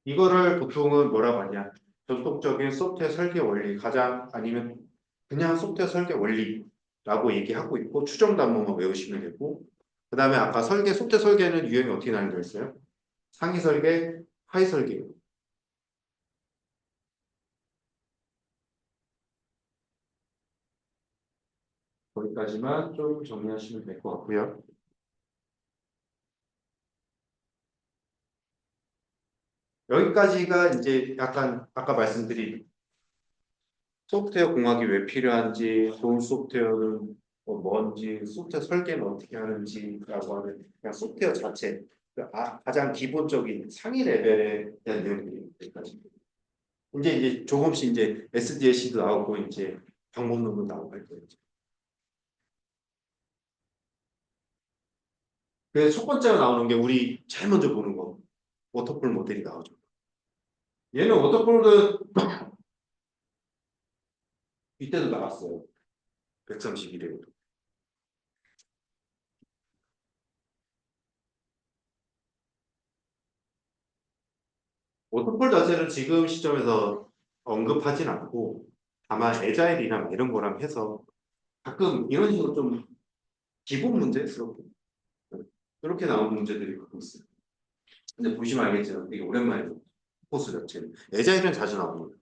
이거를 보통은 뭐라고 하냐? 전통적인 소프트웨어 설계 원리 가장 아니면 그냥 소프트웨어 설계 원리라고 얘기하고 있고 추정 단모만 외우시면 되고 그 다음에 아까 소프트웨어 설계는 유형이 어떻게 나뉘어 있어요? 상위 설계, 하위 설계 거기까지만 좀 정리하시면 될 것 같고요. 여기까지가 이제 약간 아까 말씀드린 소프트웨어 공학이 왜 필요한지, 좋은 소프트웨어는 뭔지, 소프트웨어 설계는 어떻게 하는지라고 하는 그냥 소프트웨어 자체, 가장 기본적인 상위 레벨에 대한 내용들까지. 이제 조금씩 이제 SDLC도 나오고 이제 방법론도 나오고 할 거예요. 그래서 첫 번째로 나오는 게 우리 제일 먼저 보는 거 워터폴 모델이 나오죠. 얘는 워터폴은 이때도 나왔어요. 131회. 워터폴 자체는 지금 시점에서 언급하진 않고 다만 에자일이나 이런 거랑 해서 가끔 이런 식으로 좀 기본 문제스럽고 이렇게 나오는 문제들이 가끔 있어요. 근데 보시면 알겠지만 되게 오랜만에 포커스 자체는 에자일은 자주 나오는 거예요.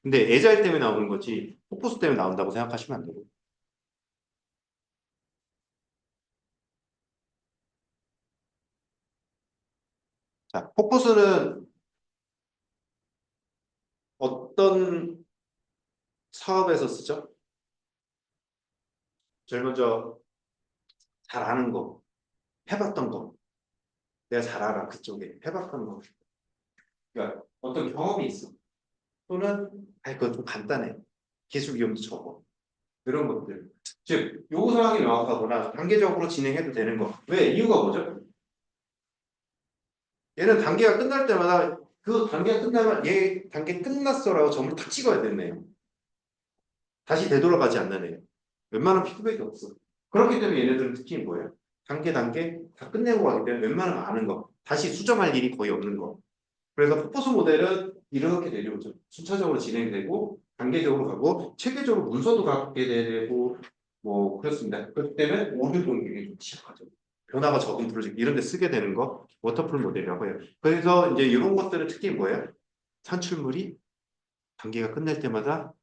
근데 에자일 때문에 나오는 거지 포커스 때문에 나온다고 생각하시면 안 되고 자 포커스는 어떤 사업에서 쓰죠? 제일 먼저 잘 아는 거 해봤던 거 내가 잘 알아 그쪽에 해봤던 거 그러니까 어떤 경험이 있어 또는 그건 좀 간단해 기술 위험도 적어 그런 것들 즉 요구 사항이 명확하거나 단계적으로 진행해도 되는 거 왜 이유가 뭐죠? 얘는 단계가 끝날 때마다 그 단계가 끝나면 얘 단계 끝났어라고 점을 탁 찍어야 되네요 다시 되돌아가지 않는 애요 웬만한 피드백이 없어 그렇기 때문에 얘네들은 특징이 뭐예요? 단계 다 끝내고 가기 때문에 웬만하면 아는 거 다시 수정할 일이 거의 없는 거 그래서 포커스 모델은 이렇게 내려오죠. 순차적으로 진행되고 단계적으로 가고 체계적으로 문서도 갖게 되고 뭐 그렇습니다. 그렇기 때문에 오류 동기가 좀 시작하죠. 변화가 적은 프로젝트 이런 데 쓰게 되는 거 워터풀 모델이라고 해요. 그래서 이제 이런 것들의 특징이 뭐예요? 산출물이 단계가 끝날 때마다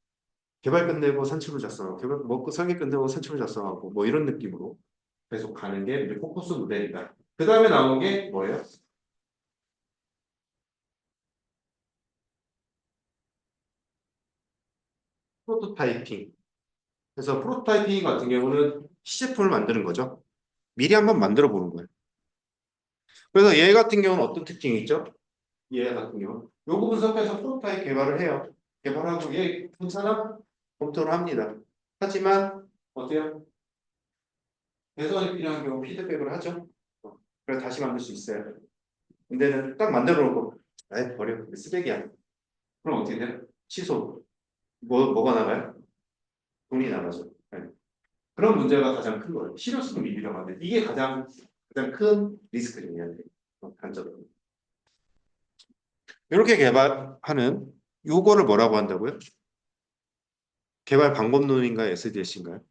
개발 끝내고 산출물 작성하고 개발 뭐 설계 끝내고 산출물 작성하고 뭐 이런 느낌으로 계속 가는 게 이제 포커스 모델이다. 그 다음에 나온 게 뭐예요? 프로토타이핑. 그래서 프로토타이핑 같은 경우는 시제품을 만드는 거죠. 미리 한번 만들어 보는 거예요. 그래서 얘 같은 경우는 어떤 특징이 있죠? 얘 같은 경우는 요 부분 섭해서 프로토타입 개발을 해요. 개발하고 얘 괜찮아? 검토를 합니다. 하지만 어때요? 개선이 필요한 경우 피드백을 하죠. 그래서 다시 만들 수 있어요. 근데는 딱 만들어 놓고 에이 버려 쓰레기야. 그럼 어떻게 돼요? 취소. 뭐가 나가요? 돈이 나가죠. 네. 그런 문제가 가장 큰 거예요. 실효성 미비라고 하는데 이게 가장 큰 리스크입니다. 단점. 이렇게 개발하는 요거를 뭐라고 한다고요? 개발 방법론인가요? SDLC인가요?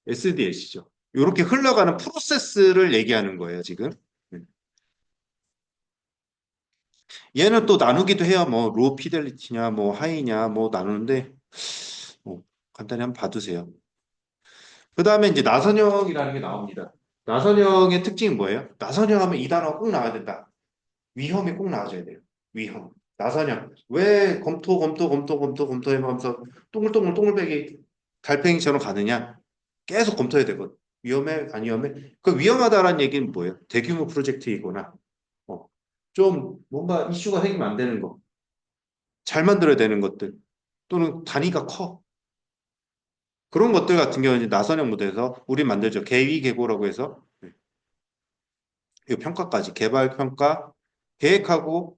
SDLC죠. 이렇게 흘러가는 프로세스를 얘기하는 거예요, 지금. 네. 얘는 또 나누기도 해요. 뭐, 로 피델리티냐, 뭐, 하이냐, 뭐, 나누는데, 뭐, 간단히 한번 봐두세요. 그 다음에 이제 나선형이라는 게 나옵니다. 나선형의 특징이 뭐예요? 나선형 하면 이 단어가 꼭 나와야 된다. 위험이 꼭 나와줘야 돼요. 위험. 나선형. 왜 검토하면서 동글동글 달팽이처럼 가느냐? 계속 검토해야 되거든. 위험해? 안 위험해? 그 위험하다라는 얘기는 뭐예요? 대규모 프로젝트이거나 어, 좀 뭔가 이슈가 생기면 안 되는 거. 잘 만들어야 되는 것들. 또는 단위가 커. 그런 것들 같은 경우는 이제 나선형 모델에서 우리 만들죠. 계위계고라고 해서 이 평가까지 개발 평가 계획하고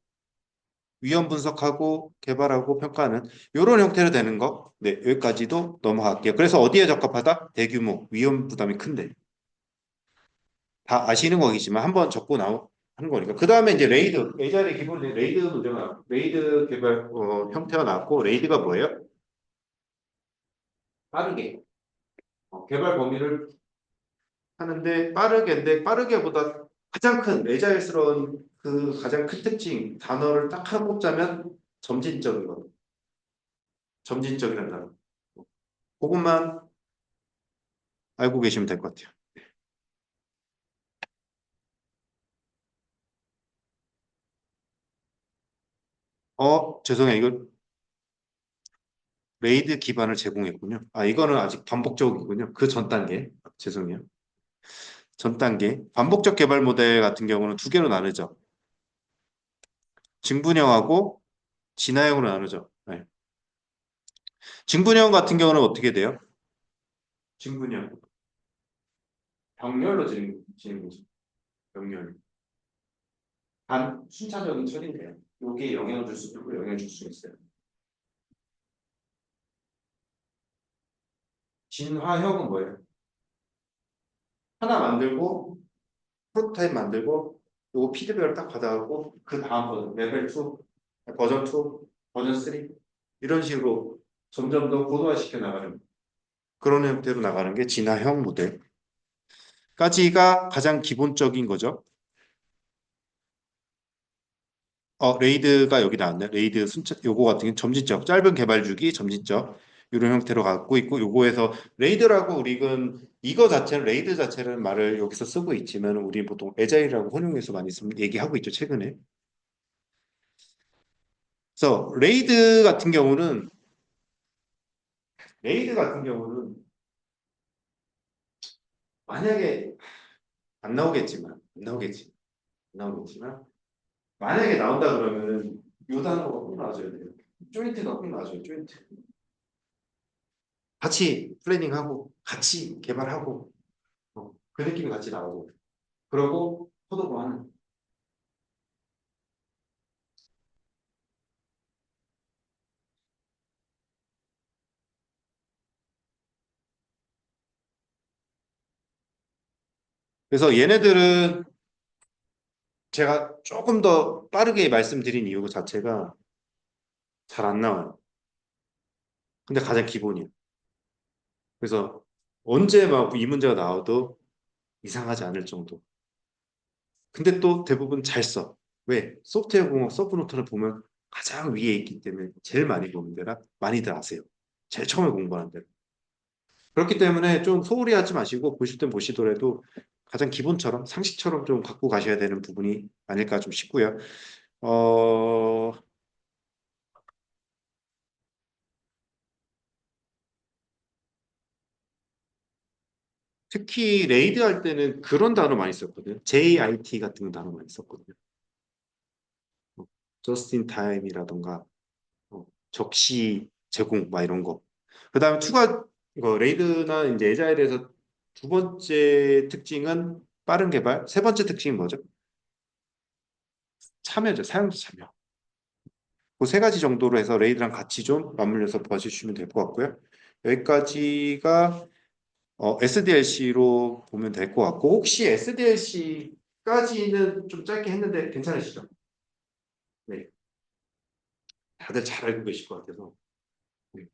위험 분석하고 개발하고 평가하는 이런 형태로 되는 거. 네, 여기까지도 넘어갈게요. 그래서 어디에 적합하다? 대규모 위험 부담이 큰데. 다 아시는 거겠지만 한번 적고 나오 하는 거니까. 그 다음에 이제 레이드, 예전에 기본 레이드 문제가 나왔고, 레이드 개발 형태가 나왔고, 레이드가 뭐예요? 빠르게 개발 범위를 하는데 빠르게인데 빠르게보다 가장 큰 애자일스러운 그 가장 큰 특징 단어를 딱 하나 꼽자면 점진적인 거, 점진적이라는 단어. 그것만 알고 계시면 될 것 같아요. 죄송해요. 이거 레이드 기반을 제공했군요. 아, 이거는 아직 반복적이군요. 그 전 단계. 죄송해요. 전 단계. 반복적 개발 모델 같은 경우는 두 개로 나누죠. 증분형하고 진화형으로 나누죠. 네. 증분형 같은 경우는 어떻게 돼요? 증분형. 병렬로 지는 거죠. 병렬. 단 순차적인 처리인데요. 여기에 영향을 줄 수도 있고 영향을 줄 수 있어요. 진화형은 뭐예요? 하나 만들고 프로토타입 만들고 요거 피드백을 딱 받아가고 그 다음 버전 레벨 2, 버전 2, 버전 3 이런 식으로 점점 더 고도화시켜 나가는 그런 형태로 나가는 게 진화형 모델까지가 가장 기본적인 거죠. 레이드가 여기 나왔네. 레이드 순차 요거 같은 경우 점진적 짧은 개발 주기 점진적 이런 형태로 갖고 있고 요거에서 레이드라고 우리는 이거 자체는 레이드 자체는 말을 여기서 쓰고 있지만 우리 보통 에자일이라고 혼용해서 많이 얘기하고 있죠 최근에. 그래서 레이드 같은 경우는 만약에 안 나오겠지만 만약에 나온다 그러면은 요 단어가 꼭 나와줘야 돼요. 조인트가 꼭 나와줘요. 조인트. 같이 플래닝하고 같이 개발하고 그 느낌이 같이 나오고 그러고 코드도 하는. 그래서 얘네들은 제가 조금 더 빠르게 말씀드린 이유 자체가 잘 안 나와요. 근데 가장 기본이에요. 그래서 언제 막 이 문제가 나와도 이상하지 않을 정도. 근데 또 대부분 잘 써. 왜? 소프트웨어 공학 서브노트를 보면 가장 위에 있기 때문에 제일 많이 보는 데라 많이들 아세요. 제일 처음에 공부하는 데라. 그렇기 때문에 좀 소홀히 하지 마시고 보실 땐 보시더라도 가장 기본처럼 상식처럼 좀 갖고 가셔야 되는 부분이 아닐까 좀 싶고요. 어, 특히 레이드 할 때는 그런 단어 많이 썼거든요. JIT 같은 단어 많이 썼거든요. Just in time이라던가 적시 제공 막 이런 거. 그다음에 투가 이거 레이드나 이제 에자일에 대해서 두 번째 특징은 빠른 개발, 세 번째 특징은 뭐죠? 참여죠. 사용자 참여. 그 세 가지 정도로 해서 레이드랑 같이 좀 맞물려서 봐주시면 될 것 같고요. 여기까지가 SDLC로 보면 될 것 같고 혹시 SDLC까지는 좀 짧게 했는데 괜찮으시죠? 네. 다들 잘 알고 계실 것 같아서. 네.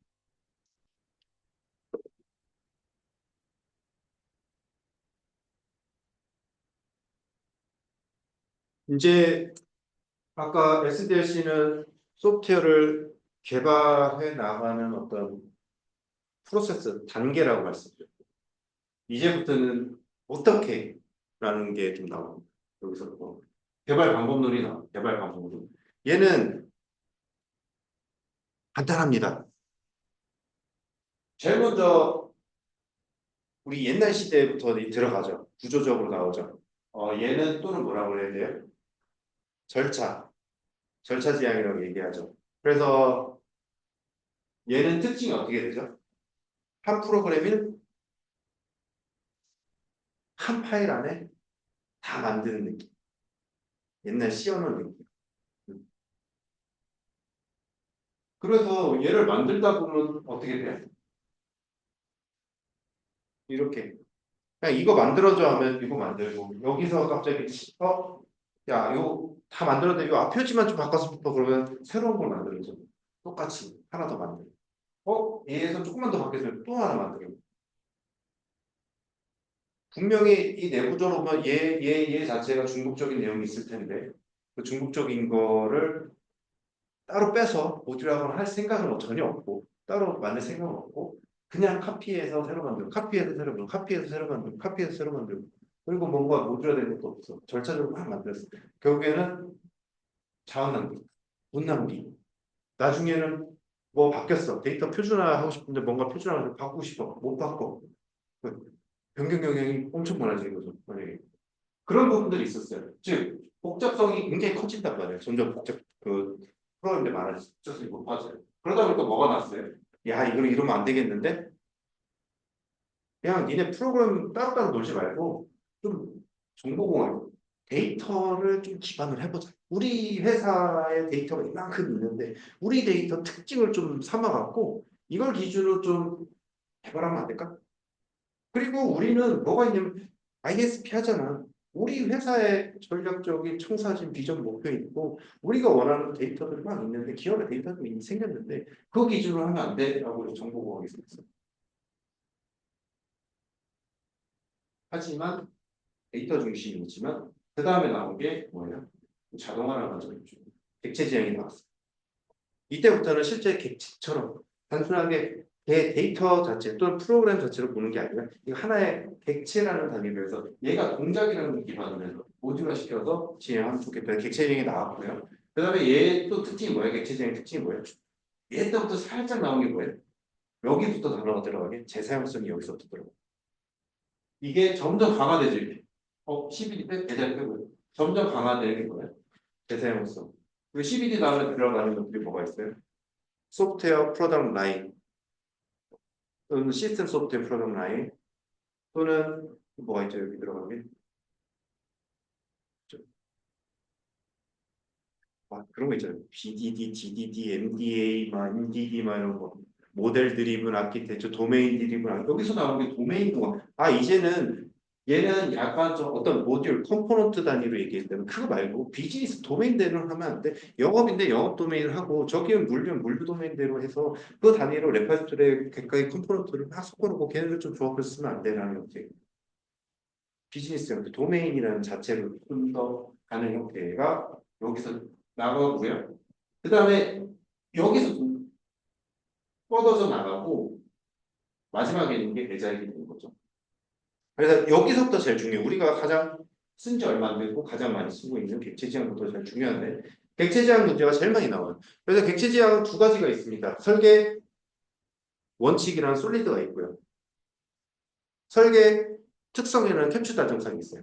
이제 아까 SDLC는 소프트웨어를 개발해 나가는 어떤 프로세스 단계라고 말씀드렸고, 이제부터는 어떻게라는 게 좀 나옵니다. 여기서 뭐 개발 방법론이 나와. 개발 방법론. 얘는 간단합니다. 제일 먼저 우리 옛날 시대부터 들어가죠. 구조적으로 나오죠. 얘는 또는 뭐라고 해야 돼요? 절차 지향이라고 얘기하죠. 그래서 얘는 특징이 어떻게 되죠? 한 프로그램을 한 파일 안에 다 만드는 느낌. 옛날 씌워놓은 느낌. 그래서 얘를 만들다 보면 어떻게 돼요? 이렇게. 그냥 이거 만들어줘 하면 이거 만들고, 여기서 갑자기 야 이거 다 만들었는데 이거 앞 표지만 좀 바꿨으면 좋겠어. 그러면 새로운 걸 만들어줘. 똑같이 하나 더 만들고. 얘에서 조금만 더 바뀌었으면 또 하나 만들고. 분명히 이 내부적으로 보면 얘 자체가 중복적인 내용이 있을 텐데 그 중복적인 거를 따로 빼서 모듈하거나 할 생각은 전혀 없고 따로 만들 생각은 없고 그냥 카피해서 새로 만들고 카피해서 새로 만들고 카피해서 새로 만들고 카피해서 새로 만들고 그리고 뭔가 모듈화된 것도 없어. 절차적으로 막 만들었어. 결국에는 자원 낭비, 돈 낭비. 나중에는 뭐 바뀌었어. 데이터 표준화하고 싶은데 뭔가 표준화를 바꾸고 싶어. 못 바꿔. 그 변경 영역이 엄청 많아지는 거죠. 만약에. 그런 부분들이 있었어요. 즉 복잡성이 굉장히 커진단 말이에요. 점점 프로그램들이 많아지고 복잡성이 높아져요. 그러다 보니까 뭐가 났어요? 야 이거 이러면 안 되겠는데? 그냥 니네 프로그램 따로따로 놀지 말고 좀 정보공학 데이터를 좀 기반을 해보자. 우리 회사의 데이터가 이만큼 있는데 우리 데이터 특징을 좀 삼아갖고 이걸 기준으로 좀 개발하면 안 될까? 그리고 우리는 뭐가 있냐면 ISP 하잖아. 우리 회사의 전략적인 청사진 비전 목표 있고 우리가 원하는 데이터들이 막 있는데 기업의 데이터도 이미 생겼는데 그 기준으로 하면 안 돼라고 정보공학이 있었어. 하지만 데이터 중심이지만 그 다음에 나온 게 뭐예요? 자동화라는 가지고 객체 지향이 나왔어. 이때부터는 실제 객체처럼 단순하게 데이터 자체 또는 프로그램 자체로 보는 게 아니라 이거 하나의 객체라는 단위로 해서 얘가 동작이라는 기반으로 해서 모듈화 시켜서 진행하면 좋겠다. 객체 지향이 나왔고요. 그 다음에 얘 또 특징이 뭐예요? 객체 지향 특징이 뭐예요? 얘 때부터 살짝 나온 게 뭐예요? 여기부터 단어가 들어가게 재사용성이 여기서부터 들어가. 이게 점점 강화되죠. 이게. 12D 때 대장 빼고요. 점점 강화되는 게 뭐예요? 대사용성. 그리고 CBD 다음에 들어가는 것들이 뭐가 있어요? 소프트웨어 프로덕트 라인 또는 시스템 소프트웨어 프로덕트 라인 또는 뭐가 있죠? 여기 들어가는 게 그런 거 있잖아요. BDD, DDD, MDA, MDD 이런 거 모델 드리븐 아키텍처, 도메인 드리븐 여기서 나오는 게 도메인 동화. 이제는 얘는 약간 좀 어떤 모듈, 컴포넌트 단위로 얘기했다면 그거 말고 비즈니스 도메인대로 하면 안 돼. 영업인데 영업 도메인을 하고 저기는 물류면 물류 도메인대로 해서 그 단위로 레퍼토리의 각각의 컴포넌트를 막 섞어놓고 걔네를 좀 조합해서 쓰면 안 되라는 형태. 비즈니스 형태, 도메인이라는 자체로 좀 더 가는 형태가 여기서 나가고요. 그 다음에 여기서 좀 뻗어서 나가고 마지막에 있는 게 대자익이 되는 거죠. 그래서 여기서부터 제일 중요해요. 우리가 가장 쓴 지 얼마 안 되고 가장 많이 쓰고 있는 객체지향부터 제일 중요한데 객체지향 문제가 제일 많이 나와요. 그래서 객체지향은 두 가지가 있습니다. 설계 원칙이라는 솔리드가 있고요. 설계 특성이라는 캡슐 단정성이 있어요.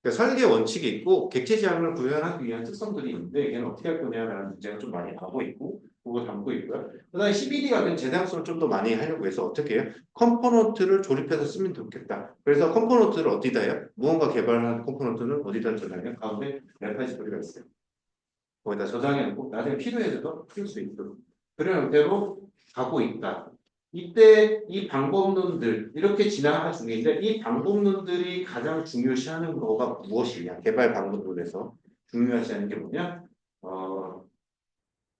그러니까 설계 원칙이 있고 객체 지향을 구현하기 위한 특성들이 있는데 걔는 어떻게 할 거냐라는 문제가 좀 많이 나오고 있고 그거 담고 있고요. 그다음에 CBD 같은 재사용성을 좀 더 많이 하려고 해서 어떻게 해요? 컴포넌트를 조립해서 쓰면 좋겠다. 그래서 컴포넌트를 어디다 해요? 무언가 개발한 컴포넌트는 어디다 저장해요? 가운데 레파지토리가 있어요. 거기다 저장해 놓고 나중에 필요해져서 쓸 수 있도록 그런 형태로 가고 있다. 이때 이 방법론들 이렇게 진행하는 중인데 이 방법론들이 가장 중요시하는 거가 무엇이냐? 개발 방법론에서 중요시하는 게 뭐냐? 어,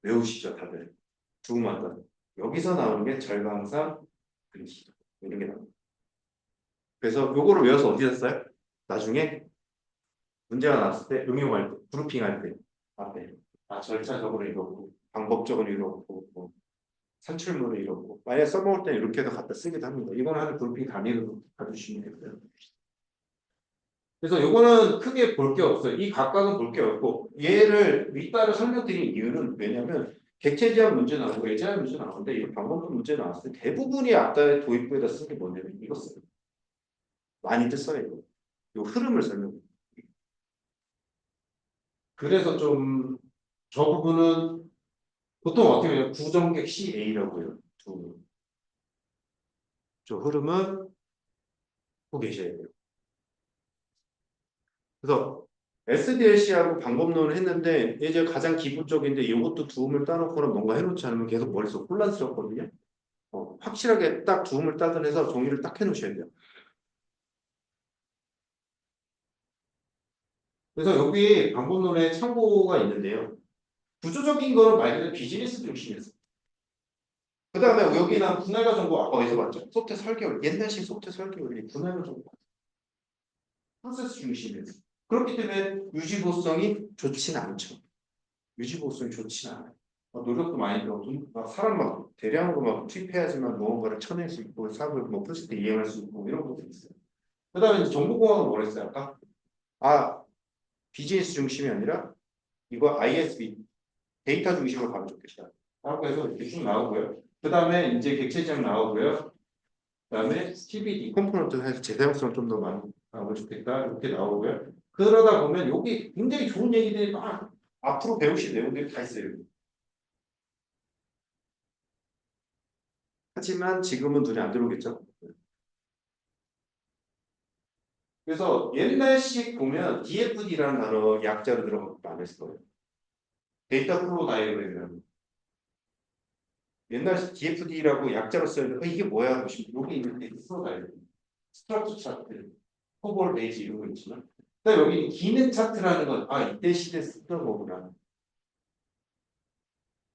외우시죠, 다들. 두음마다. 여기서 나오는 게 절강상 근시. 이런 게 나옵니다. 그래서 요거를 외워서 어디다 써요? 나중에 문제가 나왔을 때 응용할 때, 그룹핑할 때 앞에 절차적으로 이렇고 방법적으로 이렇고 뭐, 산출물을 이렇고 만약에 써먹을 때는 이렇게도 갖다 쓰기도 합니다. 이거는 하는 그룹핑 단위로 봐주시면 되고요. 그래서 요거는 크게 볼 게 없어요. 이 각각은 볼 게 없고 얘를 윗따로 설명드린 이유는 왜냐면 객체 지향 문제 나오고 예제한 문제 나오는데 이 방법론 문제 나왔을 때 대부분이 앞에 도입부에다 쓴 게 뭐냐면 이거 써요. 많이들 써요. 이거. 요 흐름을 설명해요. 그래서 좀 저 부분은 보통 어떻게 보면 구정객 CA라고 해요. 저 흐름은 보고 계셔야 돼요. 그래서 SDLC하고 방법론을 했는데 이제 가장 기본적인데 이것도 두음을 따놓고는 뭔가 해놓지 않으면 계속 머릿속 혼란스럽거든요. 확실하게 딱 두음을 따져내서 정리를 딱 해놓으셔야 돼요. 그래서 여기 방법론에 참고가 있는데요. 구조적인 거는 말 그대로 비즈니스 중심이었어요. 그 다음에 여기는 분할과 정보 아까 어디서 봤죠? 소프트 설계원, 옛날식 소프트 설계원이 분할과 정보 프로세스 중심이었어요. 그렇기 때문에 유지보수성이 좋지는 않죠. 유지보수성이 좋지는 않아요. 노력도 많이 들어도 사람 막 대량으로 막 투입해야지만 무언가를 쳐낼 수 있고 사업을 뭐 프로젝트 이행할 수 있고 이런 것도 있어요. 그 다음에 정보공학은 뭐랬어요 아까? 비즈니스 중심이 아니라 이거 ISB 데이터 중심으로 가면 좋겠다. 라고 해서 이렇게 쭉 나오고요. 그 다음에 이제 객체지향 나오고요. 그 다음에 TBD 컴포넌트 해서 재사용성 좀 더 많이 나오면 좋겠다. 이렇게 나오고요. 그러다 보면 여기 굉장히 좋은 얘기들이 막 앞으로 배우실 내용들이 다 있어요. 하지만 지금은 눈에 안 들어오겠죠. 그래서 옛날식 보면 DFD라는 단어 약자로 들어가고 안 했을 거예요. 데이터 플로우 다이어그램이라는 옛날 DFD라고 약자로 써야 돼. 이게 뭐야? 보시면 여기 있는 데이터 플로우 다이어그램, 스트럭처 차트, 포볼 베이지 이런 거 있지만 그다음에 여기 기능 차트라는 건 이때 시대에 쓰던 거구나.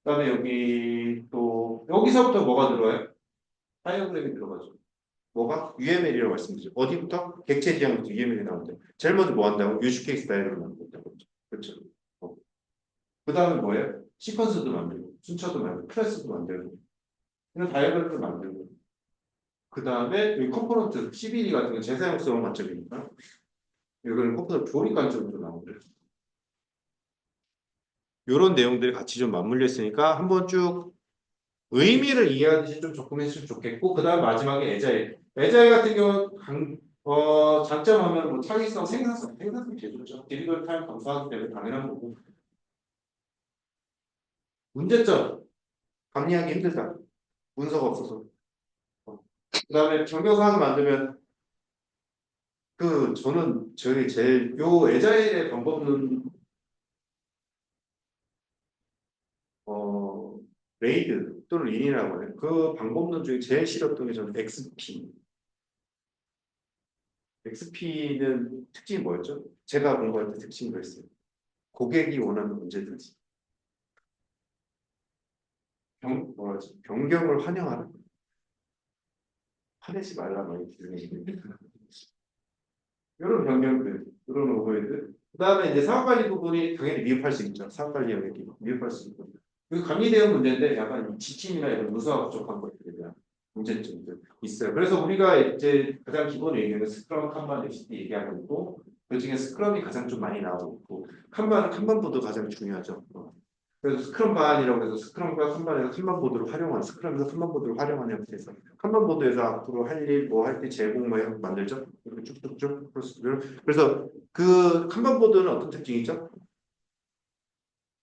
그다음에 여기 또 여기서부터 뭐가 들어와요? 다이어그램이 들어가죠. 뭐가? UML이라고 말씀드리죠. 어디부터? 객체 지향부터 UML이 나온대요. 제일 먼저 뭐 한다고? 유즈 케이스 다이어그램 만든다고. 그렇죠. 그 다음에 뭐예요? 시퀀스도 만들고, 순서도 만들고, 클래스도 만들고, 이런 다이어그램도 만들고. 그 다음에 여기 컴포넌트, CBD 같은 건 재사용성 관점이니까, 여기는 컴포넌트 조립 관점으로 나오고요. 이런 내용들이 같이 좀 맞물려 있으니까 한번 쭉 의미를 이해하듯이 좀 접근했으면 좋겠고, 그 다음 마지막에 에자일. 에자일 같은 경우는 장점하면 뭐 창의성, 생산성이 제일 좋죠. 디리걸 타임 감소하기 때문에 당연한 거고. 문제점, 감리하기 힘들다. 문서가 없어서. 그 다음에 정교사항을 만들면 저는 저희 제일 요 에자일의 방법은 레이드 또는 린이라고 해요. 그 방법론 중에 제일 싫었던 게 저는 XP. XP는 특징이 뭐였죠? 제가 공부할 때 특징이 뭐였어요? 고객이 원하는 문제든지 변경을 환영하는 화내지 말라 뭐 이런 변경들, 이런 오버헤드. 그 다음에 이제 사업관리 부분이 당연히 미흡할 수 있죠. 사업관리 영역이 미흡할 수 있고. 그 감리 대응 문제인데 약간 지침이나 이런 문서가 부족한 것들에 대한 문제점들 있어요. 그래서 우리가 이제 가장 기본 얘기는 스크럼, kanban, XP 얘기하고 있고 그 중에 스크럼이 가장 좀 많이 나오고 있고 kanban보드 가장 중요하죠. 그래서 스크럼반이라고 해서 스크럼과 kanban에서 kanban보드를 활용하는 스크럼에서 kanban보드를 활용하는 형태에서 kanban보드에서 앞으로 할 일, 뭐 할 때 제공 뭐 이런 거 만들죠. 이렇게 쭉쭉쭉 프로세스를. 그래서 그 kanban보드는 어떤 특징이 있죠?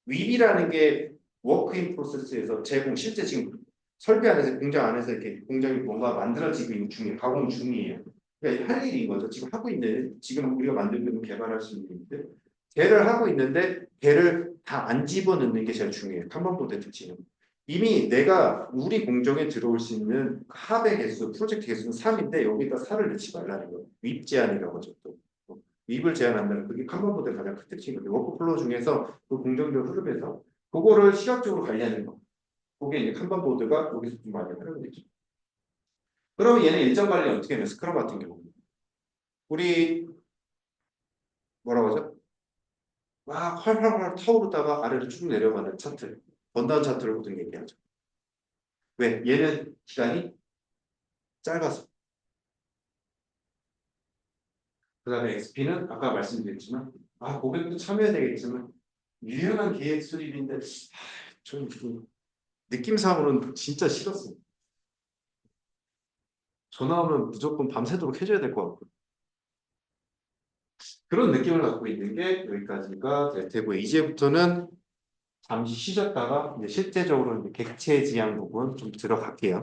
윗이라는 게 워크인 프로세스에서 제공 실제 지금 설계 안에서 공장 안에서 이렇게 공장이 뭔가 만들어지고 있는 중이에요. 가공 중이에요. 그러니까 할 일인 거죠. 지금 하고 있는 지금 우리가 만들고 있는 개발할 수 있는 일들 걔를 하고 있는데 걔를 다 안 집어넣는 게 제일 중요해요. kanban보드의 특징은. 이미 내가 우리 공정에 들어올 수 있는 합의 개수, 프로젝트 개수는 3인데 여기다 4를 넣지 말라는 거예요. 윗 제한이라고 하죠. 또. 윗을 제한한다는 그게 kanban보드의 가장 큰 특징이거든요. 워크플로우 중에서 그 공정적 흐름에서 그거를 시각적으로 관리하는 거. 그게 이제 칸반 보드가 여기서 좀 많이 활용되죠. 그러면 얘는 일정 관리 어떻게 하면 스크럼 같은 경우 우리 뭐라고 하죠? 막 활활활 타오르다가 아래로 쭉 내려가는 차트, 번다운 차트를 보통 얘기하죠. 왜? 얘는 기간이 짧아서. 그 다음에 XP는 아까 말씀드렸지만 고객도 참여해야 되겠지만 유연한 계획 수립인데 좀 느낌상으로는 진짜 싫었어요. 전화 오면 무조건 밤새도록 해줘야 될 것 같고 그런 느낌을 갖고 있는 게 여기까지가 될 테고 이제부터는 잠시 쉬셨다가 이제 실제적으로 이제 객체 지향 부분 좀 들어갈게요.